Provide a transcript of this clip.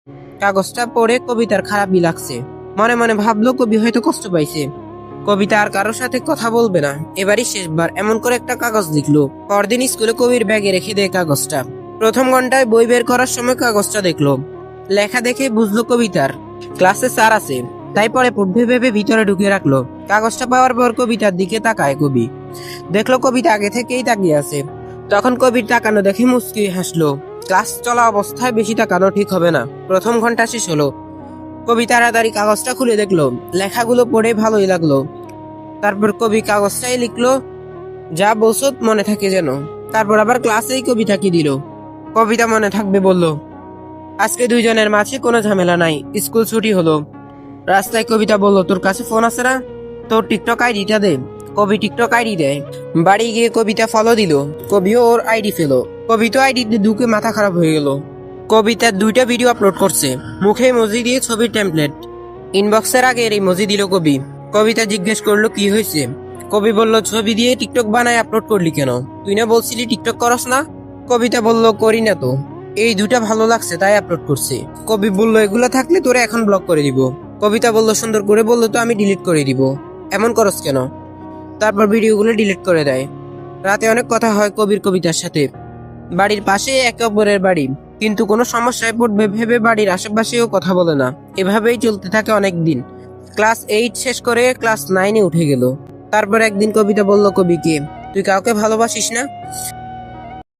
কাগজটা পড়ে কবিতার খারাপই লাগছে। মনে মনে ভাবলো কবি হয়তো কষ্ট পাইছে। কবিতা আর কারোর সাথে কথা বলবে না, এবারই শেষবার এমন করে একটা কাগজ লিখলো। পরদিন স্কুলে কবির ব্যাগে রেখে দেয় কাগজটা। প্রথম ঘন্টায় বই বের করার সময় কাগজটা দেখলো। লেখা দেখে বুঝলো কবিতার ক্লাসে স্যার আছে, তাই পরে পড়বে ভেবে ভিতরে ঢুকিয়ে রাখলো। কাগজটা পাওয়ার পর কবিতার দিকে তাকায় কবি। দেখলো কবিতা আগে থেকেই তাকিয়ে আছে। তখন কবির তাকানো দেখে মুচকি হাসলো। ক্লাস চলা অবস্থায় বেশি তাকানো ঠিক হবে না। প্রথম ঘন্টা শেষ হলো। কবি তাড়াতাড়ি কাগজটা খুলে দেখলো। লেখাগুলো পড়ে ভালোই লাগলো। তারপর কবি কাগজটাই লিখলো, যা বলছো মনে থাকে যেন। তারপর আবার ক্লাসেই কবিতাকে দিল। কবিতা মনে থাকবে বলল। আজকে দুইজনের মাঝে কোনো ঝামেলা নাই, স্কুল ছুটি হলো। রাস্তায় কবিতা বলল, তোর কাছে ফোন আছে না? তোর টিকটক আইডিটা দে। কবি টিকটক আইডি দেয়। বাড়ি গিয়ে কবিতা ফলো দিল। কবিও ওর আইডি ফেলো। কবি তো আইডি ঢুকে মাথা খারাপ হয়ে গেল। কবিতার 2টা ভিডিও আপলোড করছে, মুখে ইমোজি দিয়ে ছবির টেমপ্লেট। ইনবক্সের আগে এই ইমোজি দিল কবি। কবিতা জিজ্ঞেস করলো কি হয়েছে। কবি বলল, ছবি দিয়ে টিকটক বানায় আপলোড করলি কেন? তুই না বলছিলি টিকটক করস না? কবিতা বলল, করি না তো, এই 2টা ভালো লাগছে তাই আপলোড করছি। কবি বলল, এগুলো থাকলে তোরে এখন ব্লক করে দিব। কবিতা বলল, সুন্দর করে বললো তো আমি ডিলিট করে দিব, এমন করস কেন? তারপর ভিডিওগুলো ডিলিট করে দেয়। রাতে অনেক কথা হয় কবির কবিতার সাথে। বাড়ির পাশে একে অপরের বাড়ি, কিন্তু কোনো সমস্যায় পড়বে ভেবে বাড়ির আশেপাশেও কথা বলে না। এভাবেই চলতে থাকে অনেক দিন। ক্লাস 8 শেষ করে ক্লাস 9-এ উঠে গেল। তারপর একদিন কবিতা বলল কবিকে, তুই কাউকে ভালোবাসিস না?